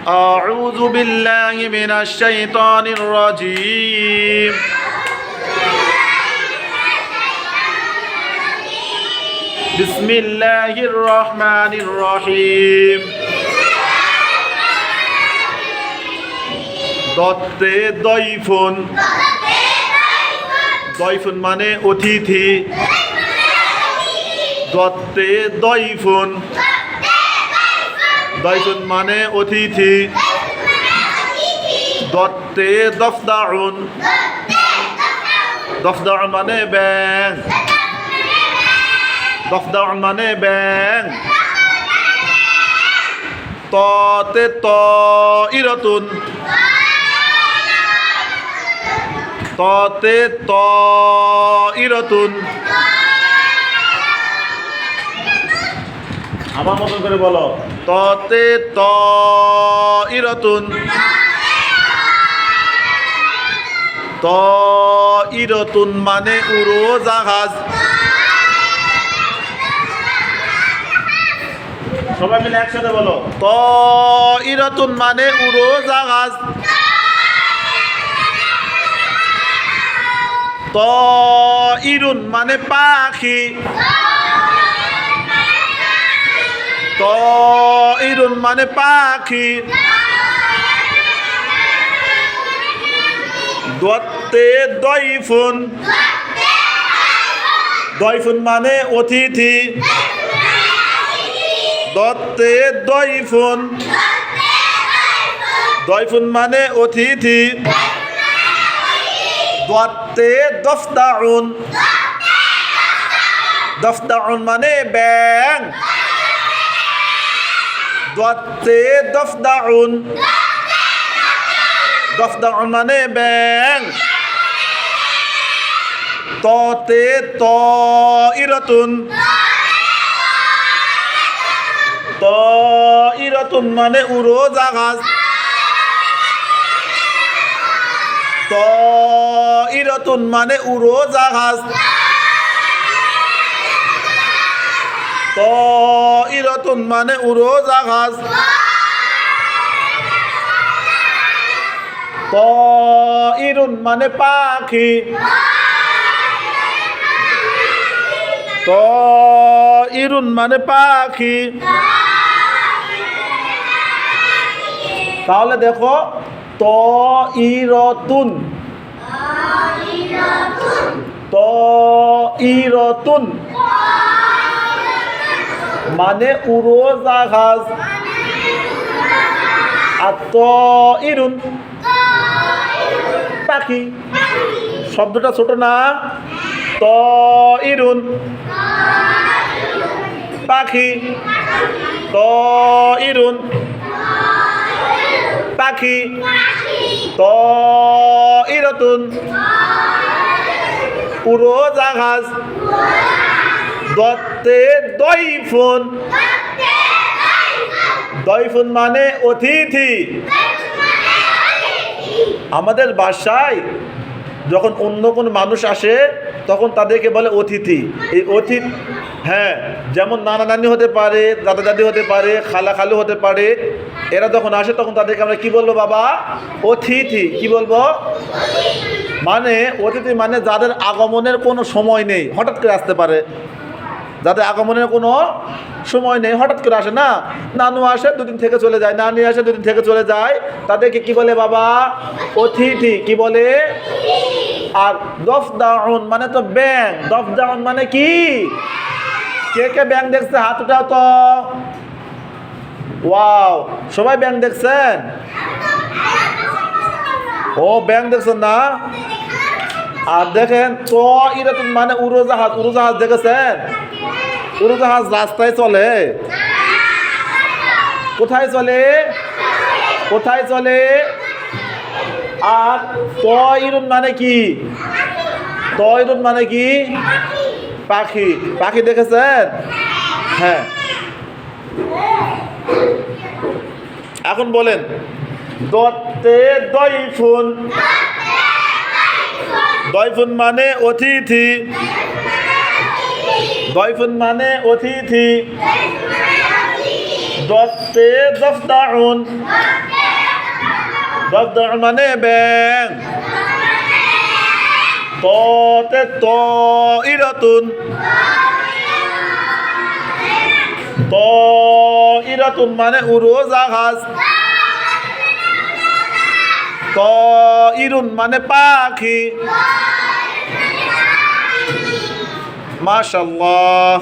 أعوذ بالله من الشيطان الرجيم بسم الله الرحمن الرحيم দত্তে দয়ফুন দয়ফুন মানে অতিথি দত্তে দয়ফুন দয়ফুন মানে অতিথি দত্তে দফদাউন দফদাউন মানে ব্যাং দফদাউন মানে ব্যাং ততে তইরাতুন ততে তইরাতুন আমার মতন করে বলো ততে তইরাতুন তইরাতুন মানে উড়োজাহাজ সবাই মিলে একসাথে বলো তইরাতুন মানে উড়োজাহাজ তইরুন মানে পাখি তইরুন মানে পাখি দত্তে দয়ফুন দয়ফুন মানে অতিথি দত্তে দয়ফুন দয়ফুন মানে অতিথি দত্তে দফদাউন দফদাউন মানে ব্যাং দত্তে দফদাউন দফদাউন মানে ব্যাং ততে তইরাতুন তইরাতুন মানে উড়োজাহাজ তইরাতুন মানে উড়োজাহাজ তইরাতুন মানে উড়োজাহাজ তইরুন মানে পাখি তইরুন মানে পাখি তাহলে দেখো তইরাতুন তইরাতুন মানে উড়োজাহাজ আর তইরুন পাখি শব্দটা ছোট না তইরুন পাখি তইরুন পাখি তইরাতুন উড়োজাহাজ দত্তে দয়ফুন দয়ফুন মানে অতিথি আমাদের বাসায় যখন অন্য কোনো মানুষ আসে তখন তাদেরকে বলে অতিথি এই অতিথি হ্যাঁ যেমন নানা নানি হতে পারে দাদা দাদি হতে পারে খালা খালু হতে পারে এরা যখন আসে তখন তাদেরকে আমরা কি বলবো বাবা অতিথি কি বলবো মানে অতিথি মানে যাদের আগমনের কোনো সময় নেই হঠাৎ করে আসতে পারে যাদের আগমনের কোনো সময় নেই হঠাৎ করে আসে না নানু আসে দুদিন থেকে চলে যায় নানি আসে দুদিন থেকে চলে যায় তাদেরকে কি বলে বাবা অতিথি কি বলে আর দফদাউন মানে তো ব্যাং দফদাউন মানে কি কে কে ব্যাং দেখছে হাত উঠাও তো ওয়াও সবাই ব্যাং দেখছেন ও ব্যাং দেখছেন না আর দেখেন তইরাতুন মানে উড়োজাহাজ উড়োজাহাজ দেখেছেন উড়োজাহাজ রাস্তায় চলে কোথায় চলে কোথায় চলে আর তইরুন মানে কি তইরুন মানে কি পাখি পাখি দেখেছেন হ্যাঁ এখন বলেন দত্তে দয়ফুন দয়ফুন মানে অতিথি দয়ফুন মানে অতিথি দত্তে দফদাউন, দফদাউন মানে ব্যাং। ততে তাইরাতুন, তাইরাতুন মানে উড়োজাহাজ। তাইরুন মানে পাখি। মাশাআল্লাহ।